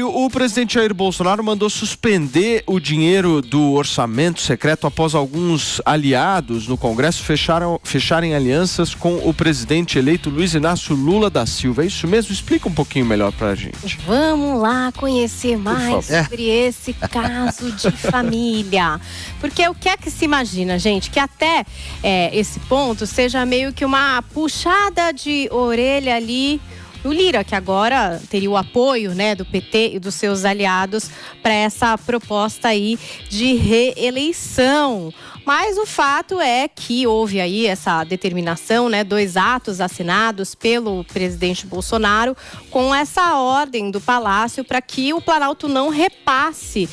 O presidente Jair Bolsonaro mandou suspender o dinheiro do orçamento secreto após alguns aliados no Congresso fecharem alianças com o presidente eleito Luiz Inácio Lula da Silva. É isso mesmo? Explica um pouquinho melhor pra gente. Vamos lá conhecer mais sobre esse caso de família. Porque o que é que se imagina, gente? Que até esse ponto seja meio que uma puxada de orelha ali do Lira, que agora teria o apoio, né, do PT e dos seus aliados para essa proposta aí de reeleição. Mas o fato é que houve aí essa determinação, né, 2 atos assinados pelo presidente Bolsonaro com essa ordem do Palácio para que o Planalto não repasse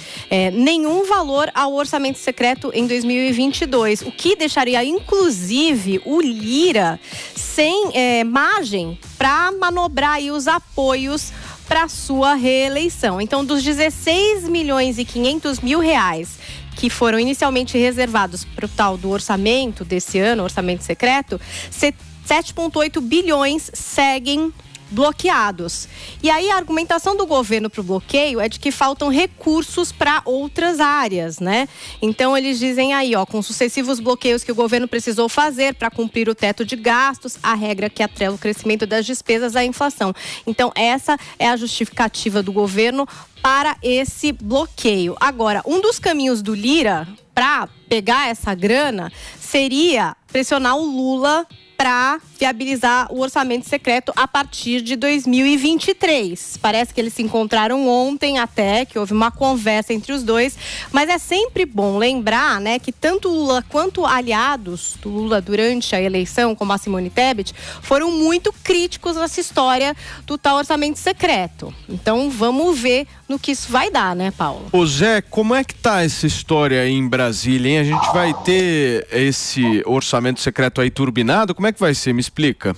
nenhum valor ao orçamento secreto em 2022, o que deixaria inclusive o Lira sem margem para manobrar aí os apoios para sua reeleição. Então, dos 16.500.000 reais que foram inicialmente reservados para o tal do orçamento desse ano, orçamento secreto, 7,8 bilhões seguem bloqueados. E aí a argumentação do governo para o bloqueio é de que faltam recursos para outras áreas, né? Então eles dizem aí, com sucessivos bloqueios que o governo precisou fazer para cumprir o teto de gastos, a regra que atrela o crescimento das despesas à inflação. Então essa é a justificativa do governo para esse bloqueio. Agora, um dos caminhos do Lira para pegar essa grana seria pressionar o Lula para viabilizar o orçamento secreto a partir de 2023. Parece que eles se encontraram ontem até, que houve uma conversa entre os dois, mas é sempre bom lembrar, né, que tanto Lula quanto aliados do Lula durante a eleição, como a Simone Tebet, foram muito críticos nessa história do tal orçamento secreto. Então vamos ver no que isso vai dar, né, Paulo? Ô Zé, como é que tá essa história aí em Brasília, hein? A gente vai ter esse orçamento secreto aí turbinado? Como é que vai ser? Me explica.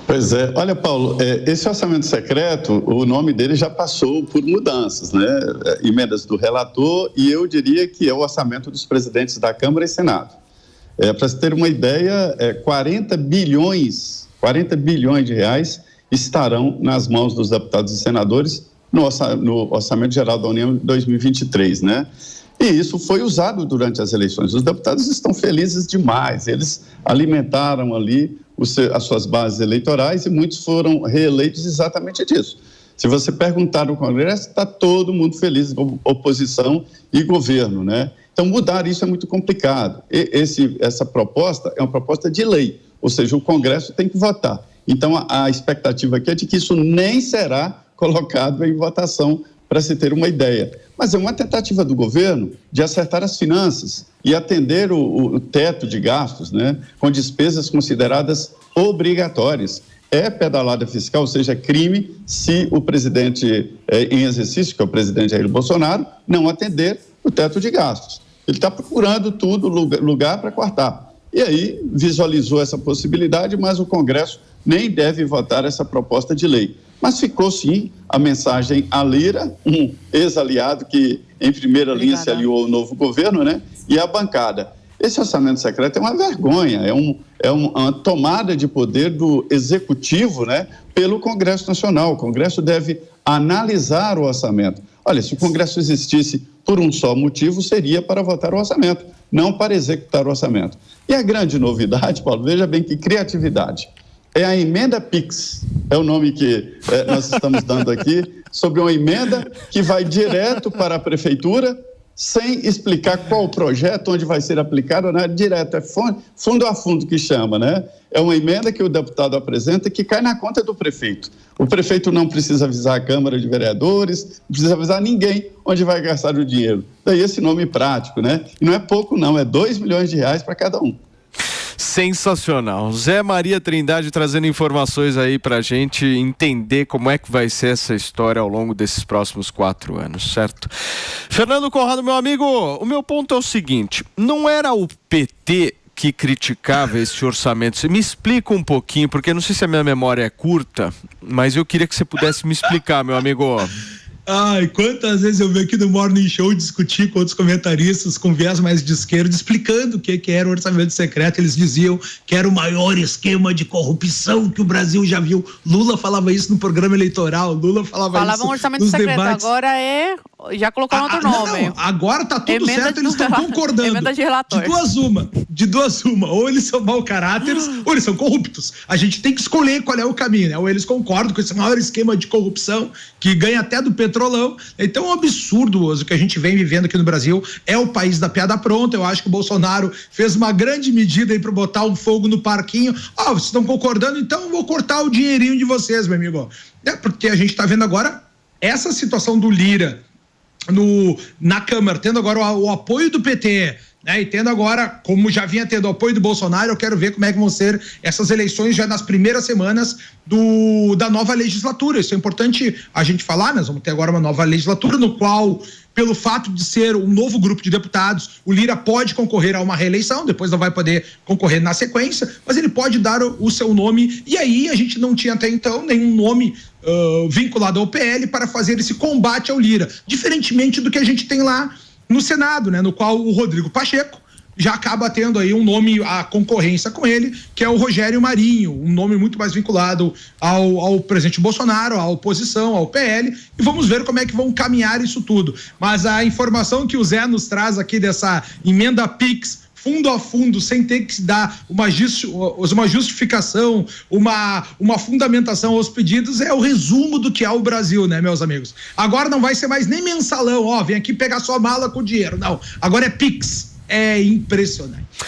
Pois é. Olha, Paulo, esse orçamento secreto, o nome dele já passou por mudanças, né? Emendas do relator e eu diria que é o orçamento dos presidentes da Câmara e Senado. Para você ter uma ideia, 40 bilhões de reais estarão nas mãos dos deputados e senadores no Orçamento Geral da União 2023, né? E isso foi usado durante as eleições. Os deputados estão felizes demais. Eles alimentaram ali as suas bases eleitorais e muitos foram reeleitos exatamente disso. Se você perguntar no Congresso, está todo mundo feliz, oposição e governo, né? Então, mudar isso é muito complicado. Essa proposta é uma proposta de lei, ou seja, o Congresso tem que votar. Então, a expectativa aqui é de que isso nem será colocado em votação, para se ter uma ideia. Mas é uma tentativa do governo de acertar as finanças e atender o teto de gastos, né, com despesas consideradas obrigatórias. É pedalada fiscal, ou seja, crime se o presidente em exercício, que é o presidente Jair Bolsonaro, não atender o teto de gastos. Ele está procurando lugar para cortar. E aí visualizou essa possibilidade, mas o Congresso nem deve votar essa proposta de lei. Mas ficou, sim, a mensagem a Lira, um ex-aliado que, em primeira linha, se aliou ao novo governo, né? E a bancada. Esse orçamento secreto é uma vergonha, é uma tomada de poder do Executivo, né, pelo Congresso Nacional. O Congresso deve analisar o orçamento. Olha, se o Congresso existisse por um só motivo, seria para votar o orçamento, não para executar o orçamento. E a grande novidade, Paulo, veja bem que criatividade. É a emenda PIX, é o nome que nós estamos dando aqui, sobre uma emenda que vai direto para a Prefeitura, sem explicar qual o projeto, onde vai ser aplicado, né? Direto, é fundo a fundo que chama, né? É uma emenda que o deputado apresenta que cai na conta do prefeito. O prefeito não precisa avisar a Câmara de Vereadores, não precisa avisar ninguém onde vai gastar o dinheiro. Daí esse nome prático, né? E não é pouco não, é 2 milhões de reais para cada um. Sensacional. Zé Maria Trindade trazendo informações aí pra gente entender como é que vai ser essa história ao longo desses próximos 4 anos, certo? Fernando Conrado, meu amigo, o meu ponto é o seguinte, não era o PT que criticava esse orçamento? Você me explica um pouquinho, porque não sei se a minha memória é curta, mas eu queria que você pudesse me explicar, meu amigo. Ai, quantas vezes eu vi aqui no Morning Show discutir com outros comentaristas com viés mais de esquerda, explicando o que era o orçamento secreto. Eles diziam que era o maior esquema de corrupção que o Brasil já viu. Lula falava isso no programa eleitoral, Lula falava isso um orçamento secreto, debates. Agora já colocaram outro nome. Não, agora tá tudo certo, eles estão concordando. Emenda de relator. De duas uma, ou eles são mau caráteres, ou eles são corruptos. A gente tem que escolher qual é o caminho, né? Ou eles concordam com esse maior esquema de corrupção, que ganha até do petrolão. Então é um absurdo o que a gente vem vivendo aqui no Brasil. É o país da piada pronta. Eu acho que o Bolsonaro fez uma grande medida aí para botar um fogo no parquinho. Vocês estão concordando? Então eu vou cortar o dinheirinho de vocês, meu amigo. Porque a gente tá vendo agora essa situação do Lira na Câmara, tendo agora o apoio do PT, né, e tendo agora, como já vinha tendo o apoio do Bolsonaro, eu quero ver como é que vão ser essas eleições já nas primeiras semanas da nova legislatura. Isso é importante a gente falar. Nós vamos ter agora uma nova legislatura no qual, pelo fato de ser um novo grupo de deputados, o Lira pode concorrer a uma reeleição, depois não vai poder concorrer na sequência, mas ele pode dar o seu nome, e aí a gente não tinha até então nenhum nome vinculado ao PL para fazer esse combate ao Lira, diferentemente do que a gente tem lá no Senado, né, no qual o Rodrigo Pacheco já acaba tendo aí um nome, a concorrência com ele, que é o Rogério Marinho, um nome muito mais vinculado ao presidente Bolsonaro, à oposição, ao PL, e vamos ver como é que vão caminhar isso tudo. Mas a informação que o Zé nos traz aqui dessa emenda PIX, fundo a fundo, sem ter que dar uma justificação, uma fundamentação aos pedidos, é o resumo do que é o Brasil, né, meus amigos? Agora não vai ser mais nem mensalão, vem aqui pegar sua mala com dinheiro, não. Agora é PIX. É impressionante.